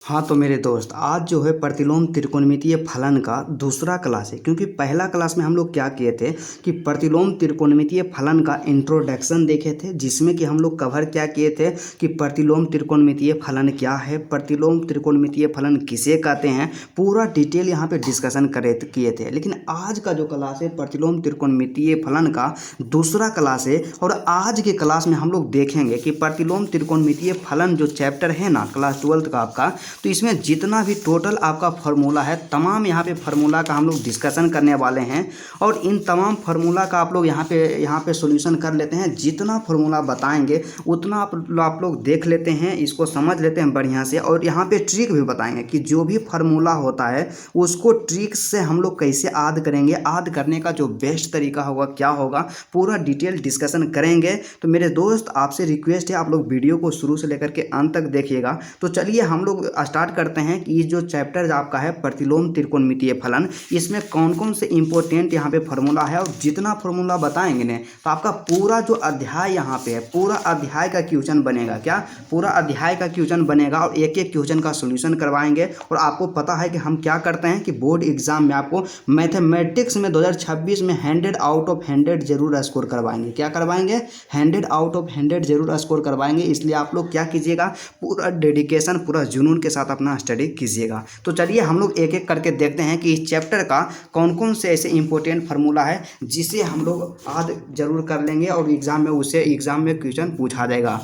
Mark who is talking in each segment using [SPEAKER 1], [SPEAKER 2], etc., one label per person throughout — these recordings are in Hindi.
[SPEAKER 1] हाँ तो मेरे दोस्त, आज जो है प्रतिलोम त्रिकोणमितीय फलन का दूसरा क्लास है। क्योंकि पहला क्लास में हम लोग क्या किए थे कि प्रतिलोम त्रिकोणमितीय फलन का इंट्रोडक्शन देखे थे, जिसमें कि हम लोग कवर क्या किए थे कि प्रतिलोम त्रिकोणमितीय फलन क्या है, प्रतिलोम त्रिकोणमितीय फलन किसे कहते हैं, पूरा डिटेल यहाँ पे डिस्कशन करे किए थे। लेकिन आज का जो क्लास है प्रतिलोम त्रिकोणमितीय फलन का दूसरा क्लास है, और आज के क्लास में हम लोग देखेंगे कि प्रतिलोम त्रिकोणमितीय फलन जो चैप्टर है ना क्लास 12 का आपका, तो इसमें जितना भी टोटल आपका फार्मूला है, तमाम यहाँ पे फार्मूला का हम लोग डिस्कशन करने वाले हैं। और इन तमाम फार्मूला का आप लोग यहाँ पे सॉल्यूशन कर लेते हैं। जितना फार्मूला बताएंगे उतना आप लोग देख लेते हैं, इसको समझ लेते हैं बढ़िया से। और यहाँ पे ट्रिक भी बताएंगे कि जो भी फार्मूला होता है उसको ट्रिक से हम लोग कैसे याद करेंगे, याद करने का जो बेस्ट तरीका होगा क्या होगा, पूरा डिटेल डिस्कशन करेंगे। तो मेरे दोस्त, आपसे रिक्वेस्ट है आप लोग वीडियो को शुरू से लेकर के अंत तक देखिएगा। तो चलिए हम लोग स्टार्ट करते हैं कि ये जो चैप्टर आपका है प्रतिलोम त्रिकोणमितीय फलन, इसमें कौन कौन से इंपॉर्टेंट यहाँ पे फार्मूला है। और जितना फार्मूला बताएंगे ना, तो आपका पूरा जो अध्याय यहाँ पे है, पूरा अध्याय का क्वेश्चन बनेगा। क्या पूरा अध्याय का क्वेश्चन बनेगा, और एक एक क्वेश्चन का सोल्यूशन करवाएंगे। और आपको पता है कि हम क्या करते हैं कि बोर्ड एग्जाम में आपको मैथमेटिक्स में 2026 में 100 आउट ऑफ 100 जरूर स्कोर करवाएंगे। क्या करवाएंगे? 100 आउट ऑफ 100 जरूर स्कोर करवाएंगे। इसलिए आप लोग क्या कीजिएगा, पूरा डेडिकेशन, पूरा जुनून के साथ अपना स्टडी कीजिएगा। तो चलिए हम लोग एक एक करके देखते हैं कि इस चैप्टर का कौन कौन से ऐसे इंपॉर्टेंट फार्मूला है जिसे हम लोग याद जरूर कर लेंगे, और एग्जाम में क्वेश्चन पूछा जाएगा।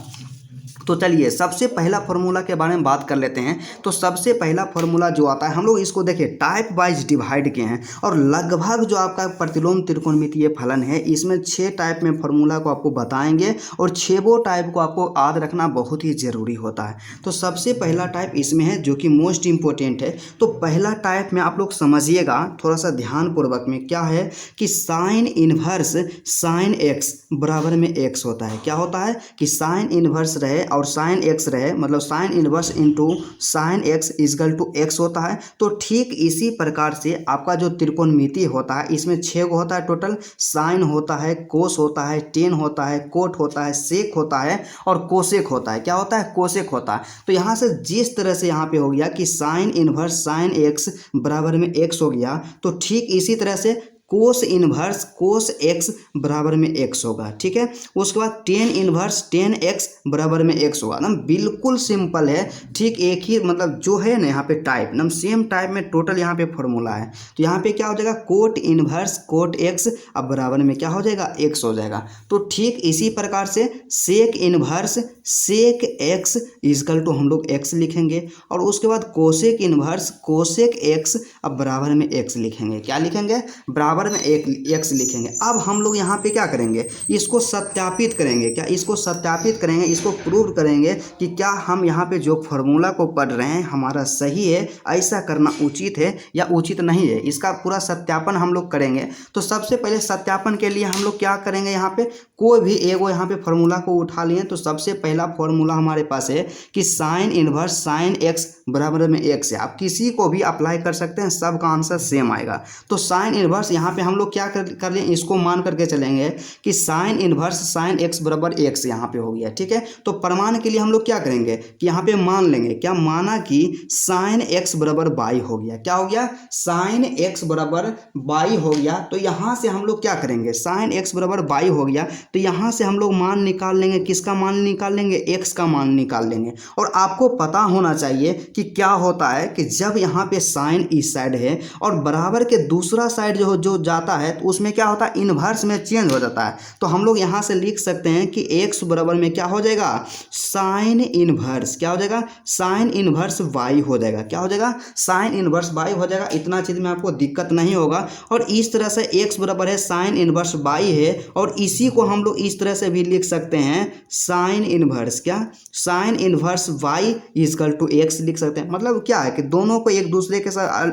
[SPEAKER 1] तो चलिए सबसे पहला फार्मूला के बारे में बात कर लेते हैं। तो सबसे पहला फार्मूला जो आता है, हम लोग इसको देखिए टाइप वाइज डिवाइड किए हैं। और लगभग जो आपका प्रतिलोम त्रिकोणमितीय फलन है, इसमें 6 टाइप में फार्मूला को आपको बताएंगे, और 6 टाइप को आपको याद रखना बहुत ही ज़रूरी होता है। तो सबसे पहला टाइप इसमें है जो कि मोस्ट इंपॉर्टेंट है। तो पहला टाइप में आप लोग समझिएगा थोड़ा सा ध्यानपूर्वक में, क्या है कि साइन इनवर्स साइन एक्स बराबर में एक्स होता है। क्या होता है कि साइन इनवर्स रहे और साइन एक्स रहे, मतलब sine inverse into sine x is equal to x होता है। तो ठीक इसी प्रकार से आपका जो त्रिकोणमिति होता है, इसमें 6 गो होता है टोटल। साइन होता है, कोस होता है, टेन होता है, कोट होता है, सेक होता है, और कोसेक होता है। क्या होता है? कोसेक होता है। तो यहाँ से जिस तरह से यहाँ पे हो गया कि साइन इनवर्स साइन एक्स बराबर में एक्स हो गया, तो ठीक इसी तरह से कोस इनवर्स कोस एक्स बराबर में एक्स होगा। ठीक है, उसके बाद टेन इनवर्स टेन एक्स बराबर में एक्स होगा। ना बिल्कुल सिंपल है। ठीक एक ही मतलब जो है ना यहाँ पे टाइप, ना सेम टाइप में टोटल यहाँ पे फॉर्मूला है। तो यहाँ पे क्या हो जाएगा, कोट इनवर्स कोट एक्स अब बराबर में क्या हो जाएगा, एक्स हो जाएगा। तो ठीक इसी प्रकार से sec inverse sec x is equal to हम लोग एक्स लिखेंगे, और उसके बाद कोसेक इनवर्स कोसेक एक्स अब बराबर में एक्स लिखेंगे। क्या लिखेंगे? बराबर में एक्स लिखेंगे। अब हम लोग यहाँ पे क्या करेंगे, इसको सत्यापित करेंगे। क्या इसको सत्यापित करेंगे, इसको प्रूव करेंगे कि क्या हम यहाँ पे जो फॉर्मूला को पढ़ रहे हैं हमारा सही है, ऐसा करना उचित है या उचित नहीं है, इसका पूरा सत्यापन हम लोग करेंगे। तो सबसे पहले सत्यापन के लिए हम लोग क्या करेंगे, यहाँ पे कोई भी एगो यहाँ पे फॉर्मूला को उठा लिए। तो सबसे पहला फॉर्मूला हमारे पास है कि साइन इनवर्स साइन एक्स बराबर में एक्स है। आप किसी को भी अप्लाई कर सकते हैं, सबका आंसर सेम आएगा। तो साइन इनवर्स यहाँ पे हम लोग क्या कर लें, इसको मान करके चलेंगे कि साइन इनवर्स साइन एक्स बराबर एक्स यहाँ पे हो गया। ठीक है, तो प्रमाण के लिए हम लोग क्या करेंगे कि यहाँ पे मान लेंगे। क्या माना कि साइन एक्स बराबर बाई हो गया। क्या हो गया? साइन एक्स बराबर बाई हो गया। तो यहाँ से हम लोग क्या करेंगे, साइन एक्स बराबर बाई हो गया, तो यहाँ से हम लोग मान निकाल लेंगे। किसका मान निकाल लेंगे? एक्स का मान निकाल लेंगे। और आपको पता होना चाहिए कि क्या होता है कि जब यहाँ पे साइन इस साइड है और बराबर के दूसरा साइड जो जाता है, तो उसमें क्या होता है, इनवर्स में चेंज हो जाता है। तो हम लोग यहाँ से लिख सकते हैं कि एक्स बराबर में क्या हो जाएगा, साइन इनवर्स क्या हो जाएगा, साइन इनवर्स वाई हो जाएगा। क्या हो जाएगा? साइन इनवर्स वाई हो जाएगा। इतना चीज़ में आपको दिक्कत नहीं होगा। और इस तरह से एक्स बराबर है साइन इनवर्स वाई है, और इसी को हम लोग इस तरह से भी लिख सकते हैं, साइन इनवर्स क्या, sine inverse y is equal to x लिख सकते हैं। मतलब क्या है कि दोनों को एक दूसरे के साथ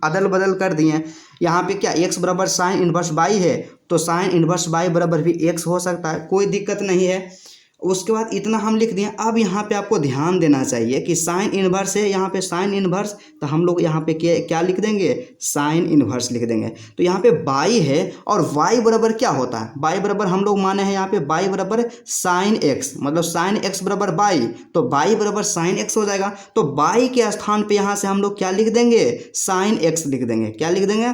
[SPEAKER 1] अदल बदल कर दिए। यहाँ पे क्या एक्स बराबर साइन इनवर्स बाई है, तो साइन इनवर्स बाई बराबर भी एक्स हो सकता है, कोई दिक्कत नहीं है। उसके बाद इतना हम लिख दिए। अब यहाँ पे आपको ध्यान देना चाहिए कि साइन इन्वर्स है, यहाँ पे साइन इन्वर्स, तो हम लोग यहाँ पे क्या लिख देंगे, साइन इन्वर्स लिख देंगे। तो यहाँ पे बाई है और वाई बराबर क्या होता है, बाई बराबर हम लोग माने हैं यहाँ पे बाई बराबर साइन एक्स, मतलब साइन एक्स बराबर बाई, तो बाई बराबर साइन एक्स हो जाएगा। तो बाई के स्थान पे यहाँ से हम लोग क्या लिख देंगे, साइन एक्स लिख देंगे। क्या लिख देंगे,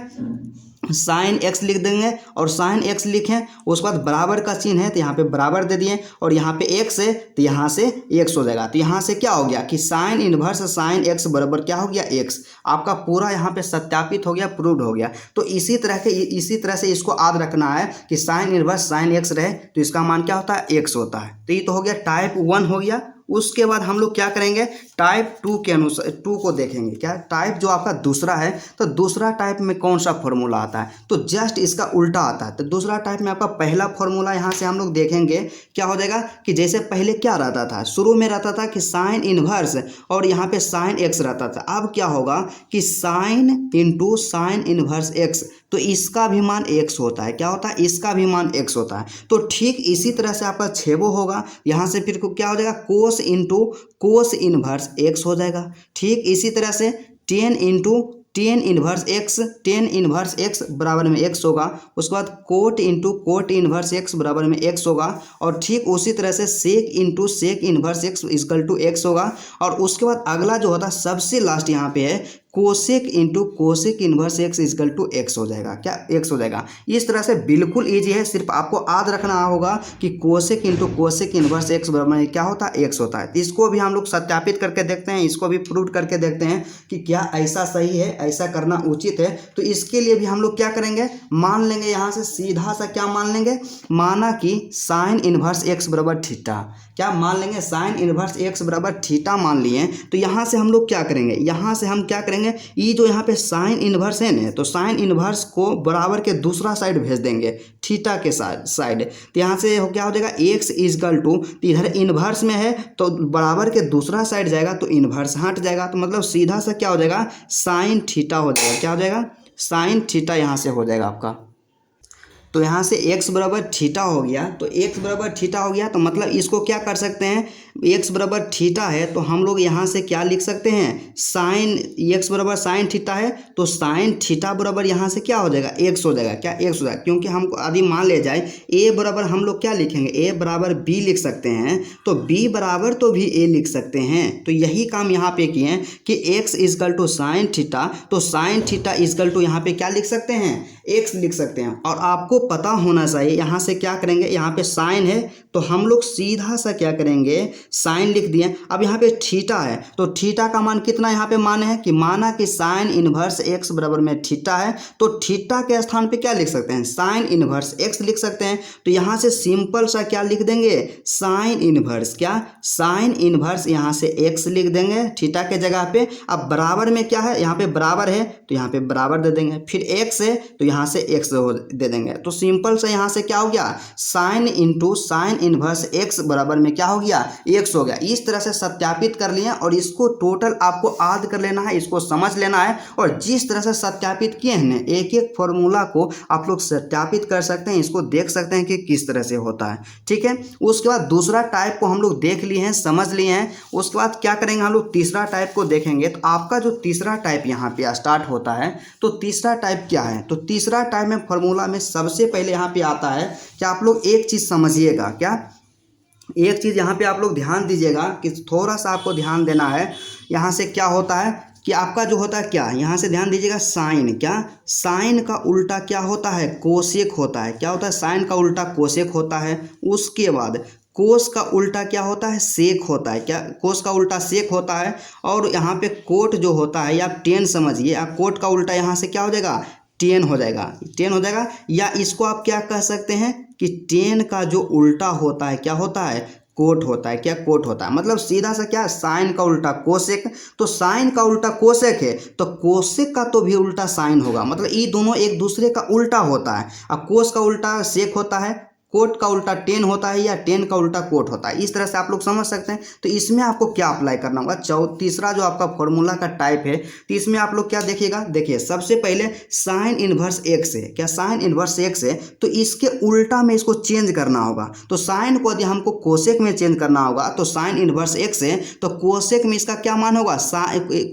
[SPEAKER 1] साइन एक्स लिख देंगे। और साइन एक्स लिखें, उसके बाद बराबर का चिन्ह है तो यहाँ पे बराबर दे दिए, और यहाँ पे एक्स है तो यहाँ से एक्स हो जाएगा। तो यहाँ से क्या हो गया कि साइन इन्वर्स साइन एक्स बराबर क्या हो गया, एक्स। आपका पूरा यहाँ पे सत्यापित हो गया, प्रूव्ड हो गया। तो इसी तरह से इसको याद रखना है कि साइन इन्वर्स साइन एक्स रहे तो इसका मान क्या होता है, एक्स होता है। तो ये तो हो गया टाइप 1 हो गया। उसके बाद हम लोग क्या करेंगे, टाइप 2 के अनुसार 2 को देखेंगे। क्या टाइप जो आपका दूसरा है, तो दूसरा टाइप में कौन सा फॉर्मूला आता है, तो जस्ट इसका उल्टा आता है। तो दूसरा टाइप में आपका पहला फॉर्मूला यहाँ से हम लोग देखेंगे क्या हो जाएगा कि जैसे पहले क्या रहता था, शुरू में रहता था कि साइन इन्वर्स और यहाँ पे साइन एक्स रहता था। अब क्या होगा कि sine into sine inverse x, तो इसका भी मान एक्स होता है। क्या होता है, इसका भी मान एक्स होता है। तो ठीक इसी तरह से आपका छेबो होगा, यहाँ से फिर क्या हो जाएगा, cos into cos inverse x हो जाएगा। ठीक इसी तरह से tan into tan inverse x बराबर में एक्स होगा। उसके बाद cot into cot inverse x बराबर में एक्स होगा। और ठीक उसी तरह से sec into sec inverse x equal to x होगा। और उसके बाद अगला जो होता है सबसे लास्ट यहाँ पे है cosec into cosec inverse x equal to x हो जाएगा। क्या, एक्स हो जाएगा। इस तरह से बिल्कुल ईजी है, सिर्फ आपको याद रखना होगा कि cosec into cosec inverse x बराबर में क्या होता है, एक्स होता है। तो इसको भी हम लोग सत्यापित करके देखते हैं, इसको भी प्रूव करके देखते हैं कि क्या ऐसा सही है, ऐसा करना उचित है। तो इसके लिए भी हम लोग क्या करेंगे, मान लेंगे यहाँ से सीधा सा क्या मान लेंगे, माना कि साइन इन्वर्स एक्स बराबर थीटा। क्या मान लेंगे, साइन इन्वर्स एक्स बराबर थीटा मान लिए। तो यहाँ से हम लोग क्या करेंगे, यहाँ से हम क्या करेंगे, ये जो यहाँ पे साइन इन्वर्स है ना, तो साइन इन्वर्स को बराबर के दूसरा साइड भेज देंगे, थीटा के साइड। तो यहाँ से क्या हो जाएगा, एक्स इक्वल टू, इधर इन्वर्स में है तो बराबर के दूसरा साइड जाएगा तो इन्वर्स हट जाएगा। तो मतलब सीधा सा क्या हो जाएगा, साइन थीटा हो जाएगा। क्या हो जाएगा, साइन थीटा यहाँ से हो जाएगा आपका। तो यहाँ से x बराबर थीटा हो गया। तो x बराबर थीटा हो गया तो मतलब इसको क्या कर सकते हैं, x बराबर थीटा है तो हम लोग यहाँ से क्या लिख सकते हैं, साइन, x बराबर साइन थीटा है तो साइन थीटा बराबर यहाँ से क्या हो जाएगा, x हो जाएगा। क्या, x हो जाएगा। क्योंकि हमको यदि मान ले जाए a बराबर हम लोग क्या लिखेंगे, a बराबर b लिख सकते हैं, तो b बराबर तो भी a लिख सकते हैं। तो यही काम यहाँ पे किए हैं कि x equal to sine theta, तो साइन थीटा इक्वल टू यहाँ पे क्या लिख सकते हैं, x लिख सकते हैं। और आपको पता होना चाहिए यहाँ से क्या करेंगे, यहाँ पे साइन है तो हम लोग सीधा सा क्या करेंगे, साइन लिख दिए। अब यहाँ पे थीटा है तो थीटा का मान कितना यहाँ पे माने है कि माना कि साइन इन्वर्स एक्स बराबर में थीटा है, तो थीटा के स्थान पे क्या लिख सकते हैं, साइन इन्वर्स एक्स लिख सकते हैं। तो यहाँ से सिंपल सा क्या लिख देंगे, साइन इन्वर्स, क्या, साइन इन्वर्स यहाँ से एक्स लिख देंगे थीटा के जगह पे। अब बराबर में क्या है, यहाँ पे बराबर है तो यहाँ पे बराबर दे देंगे, फिर एक्स है तो यहाँ से एक्स दे देंगे। तो सिंपल से यहाँ से क्या हो गया, sine into sine inverse x बराबर में क्या हो गया, एक्स हो गया। इस तरह से सत्यापित कर लिए और इसको टोटल आपको याद कर लेना है, इसको समझ लेना है। और जिस तरह से सत्यापित किए हैं एक एक फॉर्मूला को आप लोग सत्यापित कर सकते हैं, इसको देख सकते हैं कि किस तरह से होता है। ठीक है, उसके बाद दूसरा टाइप को हम लोग देख लिए हैं, समझ लिए हैं। उसके बाद क्या करेंगे, हम लोग तीसरा टाइप को देखेंगे। तो आपका जो तीसरा टाइप यहाँ पे स्टार्ट होता है, तो तीसरा टाइप क्या है, तो तीसरा टाइप में फॉर्मूला में सबसे पहले यहाँ पे आता है कि आप लोग एक चीज़ समझिएगा। क्या, एक चीज़ यहाँ पे आप लोग ध्यान दीजिएगा कि थोड़ा सा आपको ध्यान देना है। यहाँ से क्या होता है कि आपका जो होता है, क्या, यहाँ से ध्यान दीजिएगा, साइन, क्या, साइन का उल्टा क्या होता है, कोसेक होता है। क्या होता है, साइन का उल्टा कोसेक होता है। उसके बाद कोस का उल्टा क्या होता है, सेक होता है। क्या, कोस का उल्टा सेक होता है। और यहाँ पे कोट जो होता है, या टेन समझिए, या कोट का उल्टा यहाँ से क्या हो जाएगा, टेन हो जाएगा, टेन हो जाएगा। या इसको आप क्या कह सकते हैं कि टेन का जो उल्टा होता है क्या होता है, कोट होता है। क्या, कोट होता है। मतलब सीधा सा क्या, साइन का उल्टा कोसेक, तो साइन का उल्टा कोसेक है तो कोसेक का तो भी उल्टा साइन होगा। मतलब ये दोनों एक दूसरे का उल्टा होता है। अब कोस का उल्टा सेक होता है कोट का उल्टा टेन होता है या टेन का उल्टा कोट होता है। इस तरह से आप लोग समझ सकते हैं। तो इसमें आपको क्या अप्लाई करना होगा, तीसरा जो आपका फॉर्मूला का टाइप है, तो इसमें आप लोग क्या देखिएगा, देखिए सबसे पहले साइन इनवर्स एक्स है, क्या साइन इनवर्स एक्स है, तो इसके उल्टा में इसको चेंज करना होगा। तो साइन को यदि हमको कोसेक में चेंज करना होगा तो साइन इनवर्स एक्स है, तो कोसेक में इसका क्या मान होगा,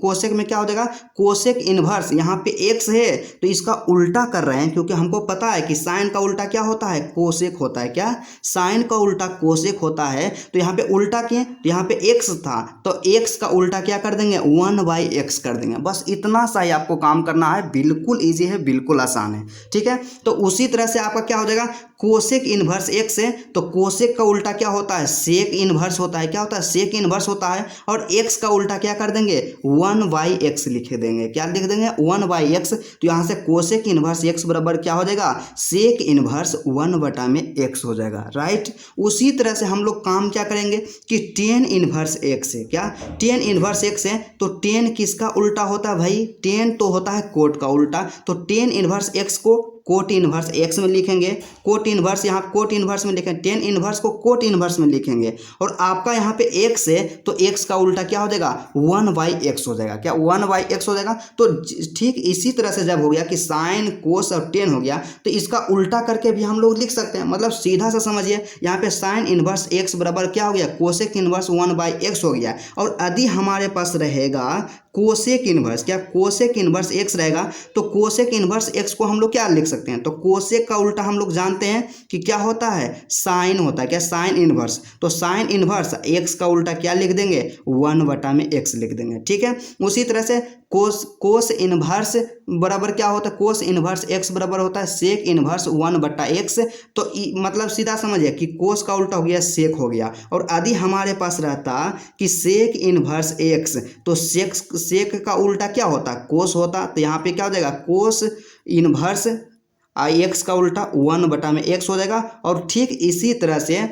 [SPEAKER 1] कोसेक में क्या हो जाएगा, कोसेक इनवर्स, यहाँ पे एक्स है तो इसका उल्टा कर रहे हैं, क्योंकि हमको पता है कि साइन का उल्टा क्या होता है, कोसेक होता है। क्या, साइन का उल्टा कोसेक होता है। तो यहाँ पे उल्टा किए, तो यहाँ पे एक्स था तो एक्स का उल्टा क्या कर देंगे, 1/x कर देंगे। बस इतना सा ही आपको काम करना है, बिल्कुल इजी है, बिल्कुल आसान है, ठीक है। तो उसी तरह से आपका क्या हो जाएगा, कोसेक इनवर्स एक्स है, तो कोसेक का उल्टा क्या होता है, सेक इनवर्स होता है। क्या होता है, सेक इनवर्स होता है। और एक्स का उल्टा क्या कर देंगे, 1/x लिख देंगे। क्या लिख देंगे, 1/x। तो यहाँ से कोसेक इनवर्स एक्स बराबर क्या हो जाएगा, सेक इनवर्स 1/x हो जाएगा, राइट। उसी तरह से हम लोग काम क्या करेंगे कि टेन इनवर्स एक्स है, क्या टेन इनवर्स एक्स है, तो टेन किसका उल्टा होता है भाई, टेन तो होता है कोट का उल्टा। तो टेन इनवर्स एक्स को कोट इनवर्स एक्स में लिखेंगे, कोट इनवर्स यहाँ कोट इनवर्स में लिखेंगे, टेन इनवर्स को कोट इनवर्स में लिखेंगे। और आपका यहाँ पे एक्स है तो एक्स का उल्टा क्या हो जाएगा, 1/x हो जाएगा। क्या, 1/x हो जाएगा। तो ठीक इसी तरह से जब हो गया कि साइन कोस और टेन हो गया, तो इसका उल्टा करके भी हम लोग लिख सकते हैं। मतलब सीधा सा समझिए, यहाँ पे साइन इनवर्स एक्स बराबर क्या हो गया, कोसेक इनवर्स 1/x हो गया। और यदि हमारे पास रहेगा कोसेक इनवर्स, क्या कोसेक इनवर्स एक्स रहेगा, तो कोसेक इनवर्स एक्स को हम लोग क्या लिख सकते हैं, तो कोसेक का उल्टा हम लोग जानते हैं कि क्या होता है, साइन होता है। क्या, साइन इनवर्स। तो साइन इनवर्स एक्स का उल्टा क्या लिख देंगे, 1/x लिख देंगे, ठीक है। उसी तरह से कोस इनवर्स बराबर क्या होता है, कोस इनवर्स एक्स बराबर होता है सेक इनवर्स 1/x। तो मतलब सीधा समझिए कि कोस का उल्टा हो गया सेक हो गया। और यदि हमारे पास रहता कि सेक इनवर्स एक्स, तो सेक का उल्टा क्या होता, कोस होता। तो यहाँ पे क्या हो जाएगा, कोस इनवर्स एक्स का उल्टा 1/x हो जाएगा। और ठीक इसी तरह से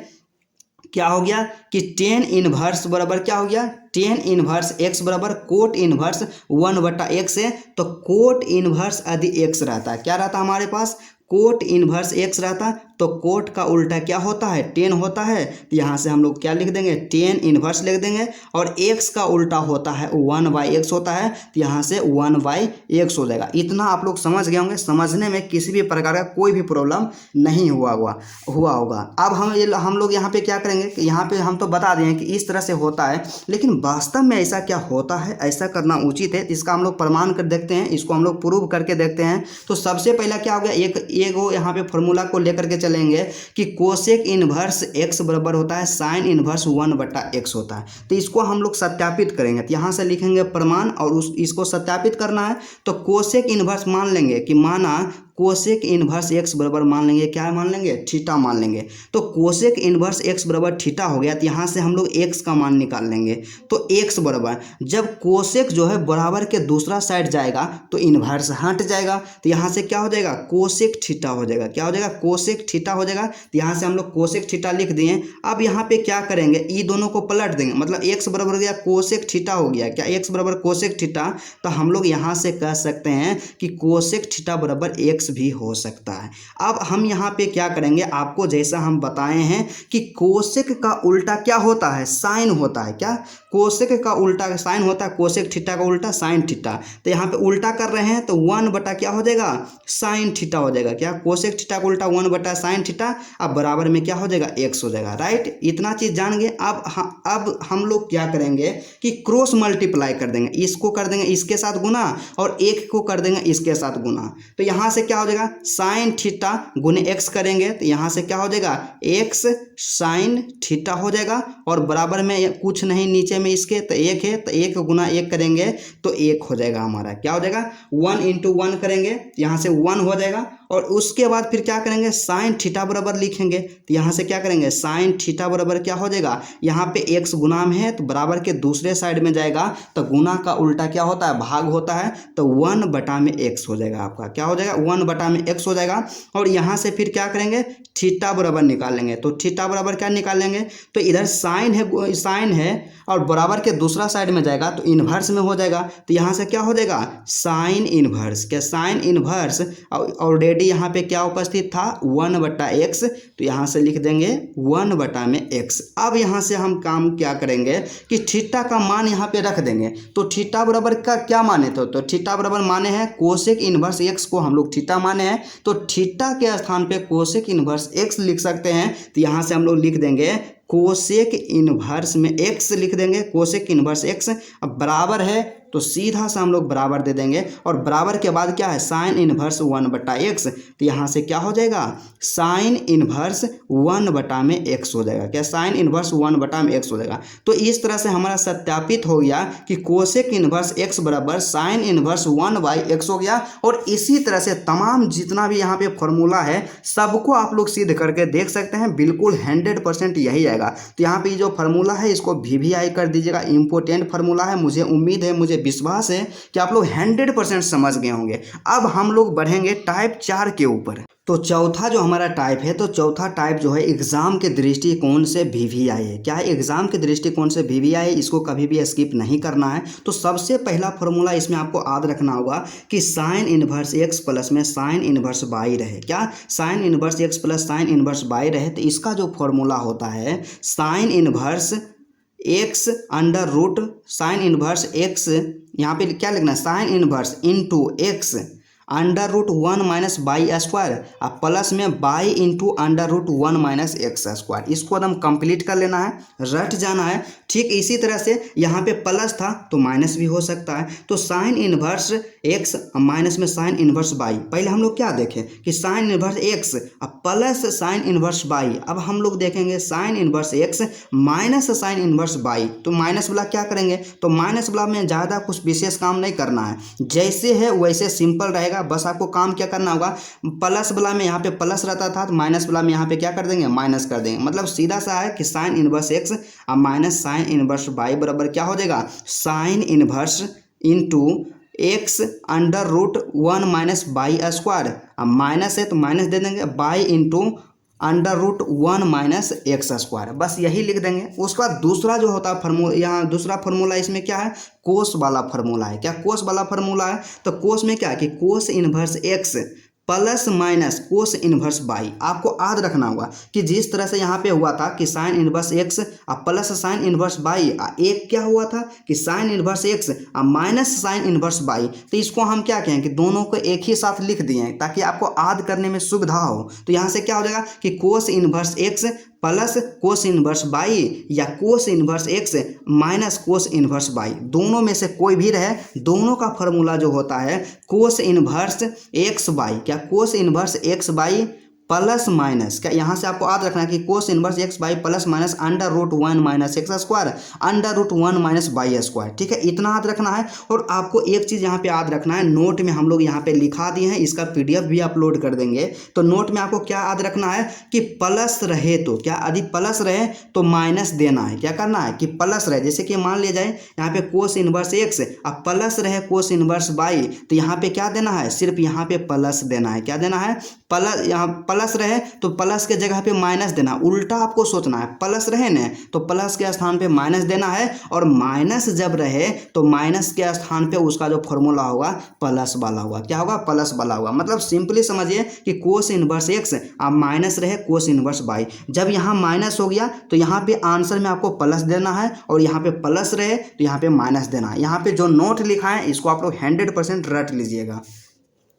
[SPEAKER 1] क्या हो गया कि टेन इनवर्स बराबर क्या हो गया, टेन इनवर्स एक्स बराबर कोट इनवर्स 1/x है। तो कोट इनवर्स यदि एक्स रहता, क्या रहता हमारे पास, कोट इनवर्स एक्स रहता, तो कोट का उल्टा क्या होता है, टेन होता है। तो यहाँ से हम लोग क्या लिख देंगे, टेन इनवर्स लिख देंगे। और एक्स का उल्टा होता है 1/x होता है, तो यहाँ से 1/x हो जाएगा। इतना आप लोग समझ गए होंगे, समझने में किसी भी प्रकार का कोई भी प्रॉब्लम नहीं हुआ होगा। अब हम लोग यहाँ पे क्या करेंगे कि यहाँ पे हम तो बता दें कि इस तरह से होता है, लेकिन वास्तव में ऐसा क्या होता है, ऐसा करना उचित है, इसका हम लोग प्रमाण कर देखते हैं, इसको हम लोग प्रूव करके देखते हैं। तो सबसे पहला क्या हो गया, एक यहाँ पे फॉर्मूला को लेकर के चलेंगे कि कोसेक इनवर्स एक्स बराबर होता है साइन इनवर्स 1/x होता है। तो इसको हम लोग सत्यापित करेंगे। तो यहाँ से लिखेंगे प्रमाण और इसको सत्यापित करना है। तो कोसेक इनवर्स मान लेंगे कि माना कोसेक इनवर्स एक्स बराबर मान लेंगे, क्या मान लेंगे, थीटा मान लेंगे। तो कोसेक इनवर्स एक्स बराबर थीटा हो गया। तो यहाँ से हम लोग एक्स का मान निकाल लेंगे। तो एक्स बराबर, जब कोसेक जो है बराबर के दूसरा साइड जाएगा तो इनवर्स हट जाएगा। तो यहाँ से क्या हो जाएगा, कोसेक थीटा हो जाएगा। क्या हो जाएगा, कोसेक थीटा हो जाएगा। तो यहाँ से हम लोग कोसेक थीटा लिख दिए। अब यहाँ पे क्या करेंगे, ई दोनों को पलट देंगे, मतलब एक्स बराबर हो गया कोसेक थीटा हो गया। क्या, एक्स बराबर कोसेक थीटा। तो हम लोग यहाँ से कह सकते हैं कि कोसेक थीटा बराबर एक्स भी हो सकता है। अब हम यहाँ पे क्या करेंगे, आपको जैसा हम बताए हैं कि कोसेक का उल्टा क्या होता है, साइन होता है। क्या, कोसेक का उल्टा साइन होता है, कोसेक थीटा का उल्टा साइन थीटा। तो यहाँ पे उल्टा कर रहे हैं तो 1 क्या हो जाएगा, साइन थीटा हो जाएगा। क्या, कोसेक थीटा का उल्टा 1/sin थीटा। अब बराबर में क्या हो जाएगा, एक्स हो जाएगा, राइट। इतना चीज जान गए। अब हम लोग क्या करेंगे कि क्रॉस मल्टीप्लाई कर देंगे, इसको कर देंगे इसके साथ गुना और एक को कर देंगे इसके साथ गुना। तो यहाँ से क्या हो जाएगा, साइन थीटा गुने एक्स करेंगे तो यहाँ से क्या हो जाएगा, एक्स साइन थीटा हो जाएगा। और बराबर में कुछ नहीं नीचे में इसके, तो एक है, तो एक गुना एक करेंगे तो एक हो जाएगा हमारा। क्या हो जाएगा, 1 × 1 करेंगे तो यहाँ से 1 हो जाएगा। और उसके बाद फिर क्या करेंगे, साइन थीटा बराबर लिखेंगे। तो यहाँ से क्या करेंगे, साइन थीटा बराबर क्या हो जाएगा, यहाँ पे एक्स गुना में है तो बराबर के दूसरे साइड में जाएगा। तो गुना का उल्टा क्या होता है, भाग होता है। तो 1/x हो जाएगा आपका। क्या हो जाएगा, 1/x हो जाएगा। और यहाँ से फिर क्या करेंगे, थीटा बराबर निकाल लेंगे। तो थीटा बराबर क्या निकाल लेंगे, तो इधर साइन है और बराबर के दूसरा साइड में जाएगा तो इन्वर्स में हो जाएगा, तो यहाँ से क्या हो जाएगा साइन इन्वर्स, क्या साइन इन्वर्स ऑलरेडी यहाँ पे क्या उपस्थित था 1/x, तो यहाँ से लिख देंगे 1/x। अब यहाँ से हम काम क्या करेंगे कि थीटा का मान यहाँ पे रख देंगे, तो थीटा बराबर का क्या माने तो थीटा बराबर माने हैं कोसेक इन्वर्स x को हम लोग थीटा माने हैं, तो थीटा के स्थान पे कोसेक इन्वर्स x लिख सकते हैं, तो यहाँ से हम लोग लिख देंगे कोसेक इन्वर्स में x लिख देंगे, कोसेक इन्वर्स x। अब बराबर है तो सीधा सा हम लोग बराबर दे देंगे, और बराबर के बाद क्या है साइन इन्वर्स 1/x, तो यहाँ से क्या हो जाएगा साइन इन्वर्स 1/x हो जाएगा, क्या साइन इन्वर्स 1/x हो जाएगा। तो इस तरह से हमारा सत्यापित हो गया कि कोसेक इन्वर्स x बराबर साइन इन्वर्स 1/x हो गया। और इसी तरह से तमाम जितना भी यहाँ पे फॉर्मूला है सबको आप लोग सिद्ध करके देख सकते हैं, बिल्कुल 100% यही आएगा। तो यहाँ पे जो फार्मूला है इसको VVI कर दीजिएगा, इंपॉर्टेंट फार्मूला है, मुझे उम्मीद है, मुझे विश्वास है कि आप लोग 100% समझ गए होंगे। अब हम लोग बढ़ेंगे टाइप 4 के ऊपर। तो चौथा जो हमारा टाइप है, तो चौथा टाइप जो है एग्जाम के दृष्टिकोण से VVI है। क्या है एग्जाम के दृष्टिकोण से VVI है, इसको कभी भी स्किप नहीं करना है। तो सबसे पहला फॉर्मूला इसमें आपको याद रखना होगा कि साइन इन्वर्स x प्लस में साइन इन्वर्स बाई रहे, क्या sine inverse x plus sine inverse y रहे, तो इसका जो फॉर्मूला होता है sine inverse x under root sine inverse x, यहाँ पे क्या लिखना है sine inverse into x under root 1 minus y square, अब प्लस में y into under root 1 minus x square. इसको एकदम कंप्लीट कर लेना है, रट जाना है। ठीक इसी तरह से यहाँ पे प्लस था तो माइनस भी हो सकता है, तो साइन इन्वर्स एक्स माइनस में साइन इन्वर्स बाई। पहले हम लोग क्या देखें कि साइन इन्वर्स एक्स अब प्लस साइन इन्वर्स बाई, अब हम लोग देखेंगे sign inverse x minus sine inverse by. तो माइनस वाला क्या करेंगे, तो माइनस वाला में ज़्यादा कुछ विशेष काम नहीं करना है, जैसे है वैसे सिंपल रहेगा। बस आपको काम क्या करना होगा, प्लस वाला में यहाँ पे प्लस रहता था तो माइनस वाला में यहाँ पे क्या कर देंगे माइनस कर देंगे। मतलब सीधा सा है कि साइन इन्वर्स एक्स अब माइनस साइन इन्वर्स बाई बराबर क्या हो जाएगा sine inverse into x under root 1 minus y square. अब माइनस है तो माइनस दे देंगे, y into under root 1 minus x square, बस यही लिख देंगे। उसके बाद दूसरा जो होता है फार्मूला, यहाँ दूसरा फार्मूला इसमें क्या है कोस वाला फार्मूला है। क्या कोस वाला फार्मूला है, तो कोस में क्या है कि cos inverse x plus minus cos inverse y. आपको याद रखना होगा कि जिस तरह से यहाँ पे हुआ था कि sine inverse x plus sine inverse by, एक क्या हुआ था कि sine inverse x minus sine inverse by, तो इसको हम क्या कहें कि दोनों को एक ही साथ लिख दिए हैं ताकि आपको याद करने में सुविधा हो। तो यहाँ से क्या हो जाएगा कि cos inverse x plus cos inverse y या cos inverse x minus cos inverse y, दोनों में से कोई भी रहे, दोनों का फॉर्मूला जो होता है कोस इन्वर्स एक्स बाई, क्या cos inverse x y plus minus, क्या यहाँ से आपको याद रखना है कि cos inverse x y plus minus under root 1 minus x square under root 1 minus y square. ठीक है, इतना याद रखना है। और आपको एक चीज़ यहाँ पे याद रखना है, नोट में हम लोग यहाँ पे लिखा दिए हैं, इसका PDF भी अपलोड कर देंगे। तो नोट में आपको क्या याद रखना है कि प्लस रहे तो क्या, यदि प्लस रहे तो माइनस देना है। क्या करना है कि प्लस रहे, जैसे कि मान लिया जाए यहाँ पे कोस इन्वर्स एक्स अब प्लस रहे कोस इन्वर्स बाई, तो यहाँ पे क्या देना है, सिर्फ यहाँ पे प्लस देना है। क्या देना है प्लस, यहाँ प्लस रहे तो प्लस के जगह पे माइनस देना, उल्टा आपको सोचना है। प्लस रहे ना तो प्लस के स्थान पे माइनस देना है, और माइनस जब रहे तो माइनस के स्थान पे उसका जो फॉर्मूला होगा प्लस वाला होगा। क्या होगा प्लस वाला होगा। मतलब सिंपली समझिए कि कोस इन्वर्स एक्स अब माइनस रहे कोस इन्वर्स बाई, जब यहाँ माइनस हो गया तो यहाँ पे आंसर में आपको प्लस देना है, और यहाँ पे प्लस रहे तो यहाँ पे माइनस देना है। यहाँ पे जो नोट लिखा है इसको आप लोग 100% रट लीजिएगा।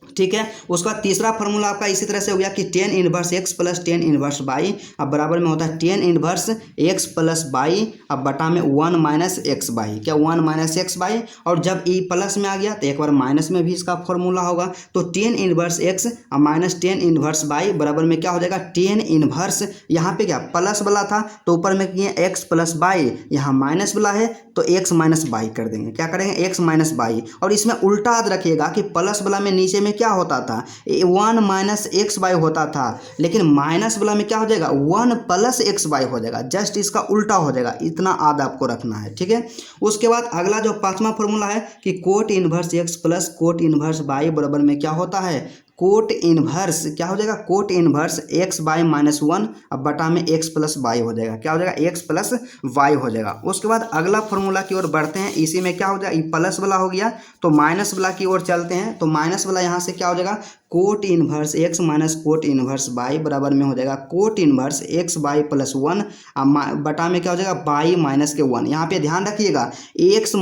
[SPEAKER 1] ठीक है, उसका तीसरा फार्मूला आपका इसी तरह से हो गया कि ten inverse x plus tan inverse by अब बराबर में होता है ten inverse x plus by अब बटा में 1 माइनस एक्स बाई। क्या 1 माइनस एक्स बाई, और जब ई प्लस में आ गया तो एक बार माइनस में भी इसका फॉर्मूला होगा। तो टेन इन्वर्स एक्स अब माइनस टेन इन्वर्स बाई बराबर में क्या हो जाएगा टेन इन्वर्स, यहाँ पे क्या प्लस वाला था तो ऊपर में किए एक्स प्लस बाई, यहाँ माइनस वाला है तो एक्स माइनस बाई कर देंगे। क्या करेंगे एक्स माइनस बाई, और इसमें उल्टा याद रखिएगा कि प्लस वाला में नीचे में क्या होता था 1 माइनस एक्स बाई होता था, लेकिन माइनस वाला में क्या हो जाएगा 1 प्लस एक्स बाई हो जाएगा, जस्ट इसका उल्टा हो जाएगा। इतना याद आपको रखना है। ठीक है, उसके बाद अगला जो पांचवा फॉर्मूला है कि cot inverse x plus cot inverse y बराबर में क्या होता है कोट इनवर्स क्या हो जाएगा, कोट इनवर्स एक्स बाई -1 अब बटा में एक्स प्लस वाई हो जाएगा, क्या हो जाएगा, एक्स प्लस वाई हो जाएगा। उसके बाद अगला फॉर्मूला की ओर बढ़ते हैं, इसी में क्या हो जाएगा, ये प्लस वाला हो गया तो माइनस वाला की ओर चलते हैं, तो माइनस वाला यहाँ से क्या हो जाएगा, cot inverse x minus cot inverse by बराबर में हो जाएगा कोट इनवर्स एक्स बाई +1 बटा में क्या हो जाएगा, बाई माइनस के 1। यहाँ पे ध्यान रखिएगा एक्स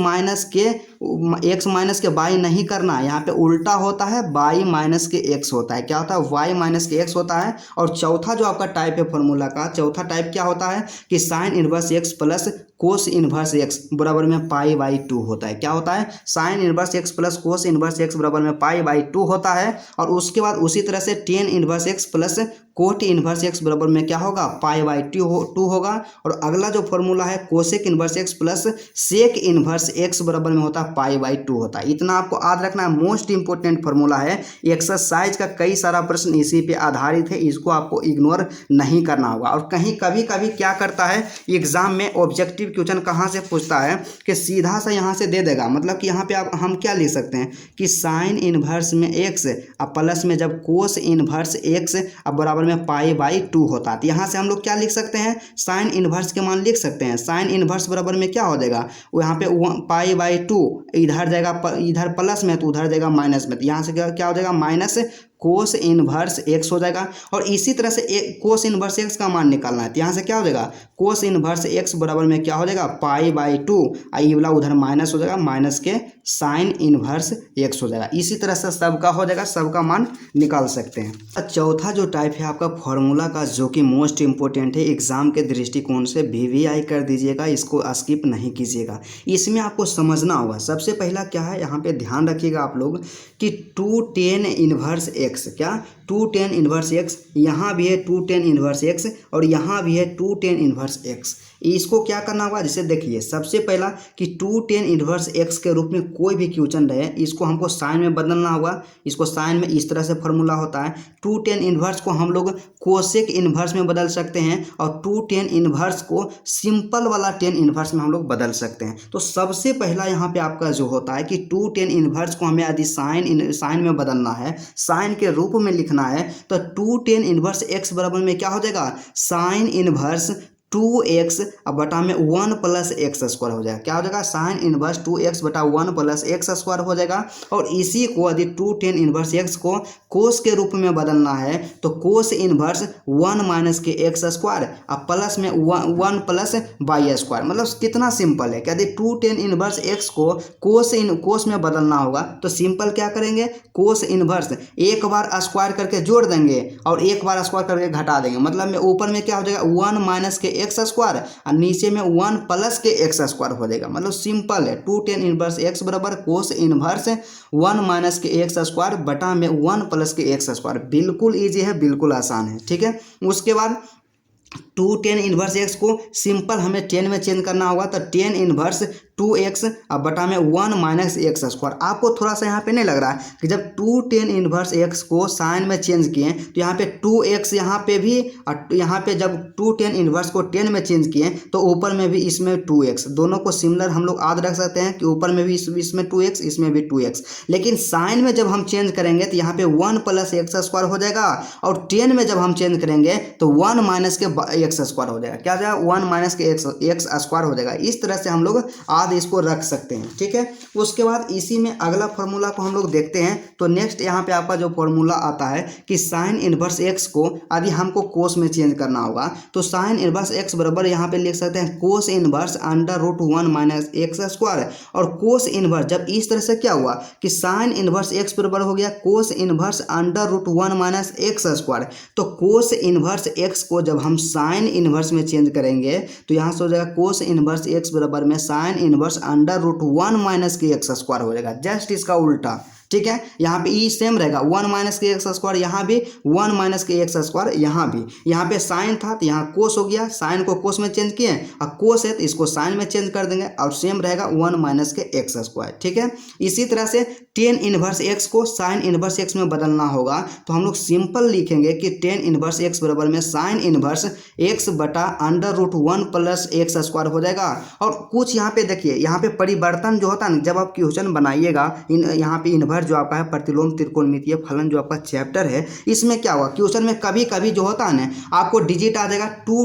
[SPEAKER 1] माइनस के बाई नहीं करना, यहाँ पे उल्टा होता है, बाई माइनस के एक्स होता है, क्या होता है, वाई माइनस के एक्स होता है। और चौथा जो आपका टाइप है फॉर्मूला का, चौथा टाइप क्या होता है कि sine inverse x plus cos inverse x बराबर में पाई/2 होता है, क्या होता है, sine inverse x plus cos inverse x बराबर में पाई/2 होता है। और उसके बाद उसी तरह से tan inverse x plus cot inverse x बराबर में क्या होगा, पाई/2 होगा। और अगला जो फॉर्मूला है cosec inverse x plus sec inverse x बराबर में होता है पाई/2 होता है। इतना आपको याद रखना है, मोस्ट इंपॉर्टेंट फॉर्मूला है, एक्सरसाइज का कई सारा प्रश्न इसी पे आधारित है, इसको आपको इग्नोर नहीं करना होगा। और कहीं कभी कभी क्या करता है एग्जाम में ऑब्जेक्टिव क्वेश्चन कहाँ से पूछता है कि सीधा सा यहाँ से दे देगा, मतलब कि यहाँ पे आप हम क्या लिख सकते हैं कि साइन इनवर्स में एक्स अब प्लस में जब कोस इनवर्स एक्स अब बराबर में पाई/2 होता है, तो यहाँ से हम लोग क्या लिख सकते हैं, साइन इनवर्स के मान लिख सकते हैं। साइन इनवर्स बराबर में क्या हो जाएगा, वो यहाँ पे पाई/2 इधर जाएगा, इधर प्लस में तो उधर जाएगा माइनस में, तो यहाँ से क्या हो जाएगा, माइनस कोस इनवर्स एक्स हो जाएगा। और इसी तरह से कोस इनवर्स एक्स का मान निकालना है, तो यहाँ से क्या हो जाएगा, कोस इनवर्स एक्स बराबर में क्या हो जाएगा, पाई/2 आई वाला उधर माइनस हो जाएगा, माइनस के साइन इनवर्स एक्स हो जाएगा। इसी तरह से सबका हो जाएगा, सबका मान निकाल सकते हैं। चौथा जो टाइप है आपका फॉर्मूला का, जो कि मोस्ट इंपॉर्टेंट है एग्जाम के दृष्टिकोण से, VVI कर दीजिएगा, इसको स्किप नहीं कीजिएगा, इसमें आपको समझना होगा। सबसे पहला क्या है, यहाँ पे ध्यान रखिएगा आप लोग कि 2tan इनवर्स एक्स, क्या 2tan इनवर्स एक्स, यहाँ भी है 2tan इनवर्स एक्स और यहाँ भी है 2tan इनवर्स एक्स। इसको क्या करना होगा, जैसे देखिए सबसे पहला कि 2tan इनवर्स एक्स के रूप में कोई भी क्वेश्चन रहे, इसको हमको साइन में बदलना होगा। इसको साइन में इस तरह से फॉर्मूला होता है, 2tan इनवर्स को हम लोग कोसेक इनवर्स में बदल सकते हैं और 2tan इनवर्स को सिंपल वाला tan इनवर्स में हम लोग बदल सकते हैं। तो सबसे पहला यहाँ पे आपका जो होता है कि 2tan इनवर्स को हमें यदि साइन में बदलना है, साइन के रूप में लिखना है, तो 2tan इनवर्स एक्स बराबर में क्या हो जाएगा, साइन इनवर्स 2x अब बटा में 1 + x² हो जाएगा, क्या हो जाएगा, साइन इनवर्स 2x बटा 1 + x² हो जाएगा। और इसी को यदि 2tan इनवर्स x को कोस के रूप में बदलना है, तो कोस इनवर्स 1 - के x² अब प्लस में 1 + y², मतलब कितना सिंपल है कि यदि 2tan इनवर्स x को कोस में बदलना होगा तो सिंपल क्या करेंगे, कोस इनवर्स एक बार स्क्वायर करके जोड़ देंगे और एक बार स्क्वायर करके घटा देंगे, मतलब में ऊपर में क्या हो जाएगा 1 - के x² और नीचे में 1 + के x² हो जाएगा। मतलब सिंपल है, 2tan इनवर्स x बराबर कोस इनवर्स 1 - के x² बटा में 1 + के x²। बिल्कुल ईजी है, बिल्कुल आसान है, ठीक है। उसके बाद 2tan इनवर्स x को सिंपल हमें 10 में चेंज करना होगा, तो tan इनवर्स 2x अब बटा में 1 - x²। आपको थोड़ा सा यहाँ पे नहीं लग रहा है कि जब 2tan इनवर्स x को साइन में चेंज किए तो यहाँ पे 2x यहाँ पे भी, और यहाँ पे जब 2tan इनवर्स को 10 में चेंज किए तो ऊपर में भी इसमें 2x, दोनों को सिमिलर हम लोग याद रख सकते हैं कि ऊपर में भी इसमें 2x इसमें भी 2x। लेकिन साइन में जब हम चेंज करेंगे तो यहाँ पे 1 + x² हो जाएगा और 10 में जब हम चेंज करेंगे तो 1 - के x² हो जाएगा, क्या हो जाएगा, 1 - के x² हो जाएगा। इस तरह से हम लोग आज इसको रख सकते हैं, ठीक है। उसके बाद इसी में अगला फॉर्मूला को हम लोग देखते हैं। तो नेक्स्ट यहाँ पे आपका जो फॉर्मूला आता है कि साइन इनवर्स एक्स को यदि हमको कोस में चेंज करना होगा तो साइन इनवर्स एक्स बराबर यहाँ पे लिख सकते हैं कोस इनवर्स √1 - x²। और कोस इनवर्स जब इस तरह से क्या हुआ कि साइन इनवर्स एक्स बराबर हो गया कोस इनवर्स √1 - x², तो कोस इनवर्स एक्स को जब हम साइन इनवर्स में चेंज करेंगे तो यहाँ से हो जाएगा कोस इनवर्स एक्स बराबर में साइन इनवर्स √1 - के x² हो जाएगा, जस्ट इसका उल्टा, ठीक है। यहाँ पे ई सेम रहेगा, 1 - के x², यहाँ भी 1 - के x², यहाँ भी, यहाँ पे साइन था तो यहाँ कोस हो गया, साइन को कोस में चेंज किए और कोस है तो इसको साइन में चेंज कर देंगे और सेम रहेगा 1 - के x², ठीक है। इसी तरह से tan इनवर्स x को साइन इनवर्स x में बदलना होगा तो हम लोग सिंपल लिखेंगे कि tan इनवर्स x बराबर में साइन इनवर्स x बटा √1 + x² हो जाएगा। और कुछ यहाँ पे देखिए, यहाँ पे परिवर्तन जो होता है ना, जब आप क्वेश्चन बनाइएगा यहाँ पे इनवर्स इनवर्स जो आपका है प्रतिलोम त्रिकोणमितीय फलन जो आपका चैप्टर है, इसमें क्या हुआ क्वेश्चन में कभी कभी जो होता है ना आपको डिजिट आ जाएगा 2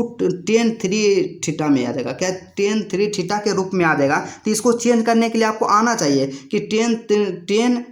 [SPEAKER 1] tan 3 थीटा में आ जाएगा, क्या tan 3 थीटा के रूप में आ जाएगा। तो इसको चेंज करने के लिए आपको आना चाहिए कि tan 3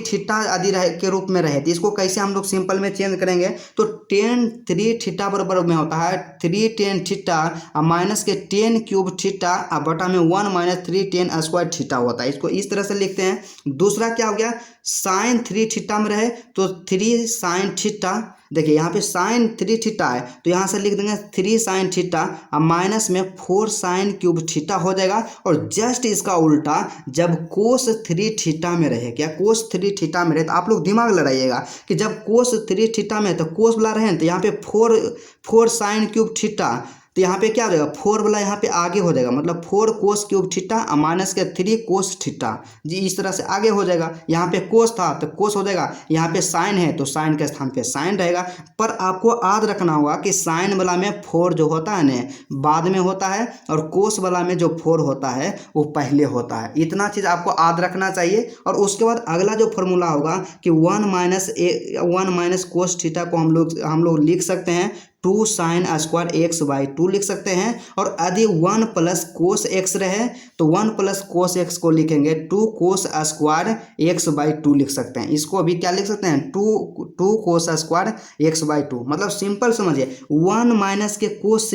[SPEAKER 1] थीटा आदि रहे के रूप में रहे। तो इसको कैसे हम लोग सिंपल में चेंज करेंगे, तो tan 3 थीटा बराबर में होता है 3 tan थीटा माइनस के tan क्यूब थीटा बटा में 1 माइनस 3 tan स्क्वायर थीटा होता है। इसको इस तरह से लिखते हैं। दूसरा क्या हो गया, sin 3 थीटा में रहे तो 3 sin थीटा, देखिए यहाँ पे sin 3 थीटा है तो यहाँ से लिख देंगे 3 sin थीटा माइनस में 4 sin क्यूब थीटा हो जाएगा। और जस्ट इसका उल्टा जब cos 3 थीटा में रहे, क्या cos 3 थीटा में रहे, तो आप लोग दिमाग लड़ाइएगा कि जब cos 3 थीटा में तो cos वाला रहे तो यहाँ पे 4 sin क्यूब थीटा, तो यहाँ पे क्या हो जाएगा 4 वाला यहाँ पे आगे हो जाएगा, मतलब 4 कोस क्यूब थीटा माइनस के 3 कोस थीटा जी, इस तरह से आगे हो जाएगा। यहाँ पे कोस था तो कोस हो जाएगा, यहाँ पे साइन है तो साइन के स्थान पे साइन रहेगा। पर आपको याद रखना होगा कि साइन वाला में 4 जो होता है ना बाद में होता है और कोस वाला में जो 4 होता है वो पहले होता है। इतना चीज़ आपको याद रखना चाहिए। और उसके बाद अगला जो फॉर्मूला होगा कि 1 माइनस कोस थीटा को हम लोग लिख सकते हैं 2 साइन स्क्वायर एक्स बाई 2 लिख सकते हैं। और यदि 1 प्लस कोस एक्स रहे तो 1 प्लस कोस एक्स को लिखेंगे 2 कोस स्क्वायर एक्स बाई 2 लिख सकते हैं। इसको भी क्या लिख सकते हैं 2 कोस स्क्वायर एक्स बाई 2। मतलब सिंपल समझिए 1 माइनस के कोस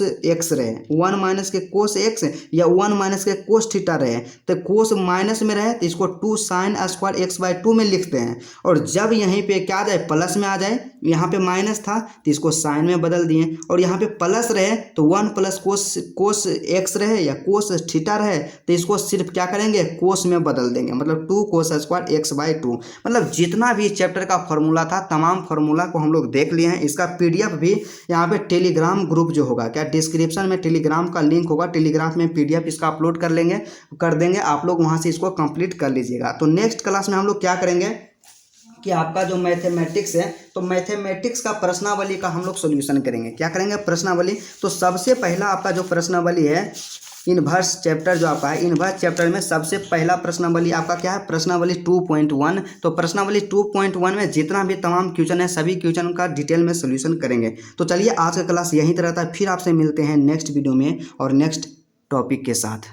[SPEAKER 1] एक्स रहे, 1 माइनस के कोस एक्स या 1 माइनस के कोस थीटा रहे तो कोस माइनस में रहे तो इसको 2 साइन स्क्वायर एक्स बाई 2 में लिखते हैं। और जब यहीं पे क्या आ जाए प्लस में आ जाए, यहाँ पे माइनस था तो इसको साइन में बदल दिए। और यहाँ पे प्लस रहे तो 1 प्लस कोस एक्स रहे या कोस थीटा रहे तो इसको सिर्फ क्या करेंगे कोस में बदल देंगे, मतलब 2 कोस स्क्वायर एक्स बाई 2। मतलब जितना भी चैप्टर का फॉर्मूला था तमाम फार्मूला को हम लोग देख लिए हैं। इसका पीडीएफ भी यहाँ पे टेलीग्राम ग्रुप जो होगा, क्या डिस्क्रिप्शन में टेलीग्राम का लिंक होगा, टेलीग्राम में पीडीएफ इसका अपलोड कर देंगे, आप लोग वहाँ से इसको कंप्लीट कर लीजिएगा। तो नेक्स्ट क्लास में हम लोग क्या करेंगे कि आपका जो मैथमेटिक्स है तो मैथमेटिक्स का प्रश्नावली का हम लोग सोल्यूशन करेंगे। क्या करेंगे प्रश्नावली, तो सबसे पहला आपका जो प्रश्नावली है इन्वर्स चैप्टर जो आपका है, इन्वर्स चैप्टर में सबसे पहला प्रश्नावली आपका क्या है प्रश्नावली 2.1। तो प्रश्नावली 2.1 में जितना भी तमाम क्वेश्चन है सभी क्वेश्चन का डिटेल में सोल्यूशन करेंगे। तो चलिए आज का क्लास यहीं तक रहता है, फिर आपसे मिलते हैं नेक्स्ट वीडियो में और नेक्स्ट टॉपिक के साथ।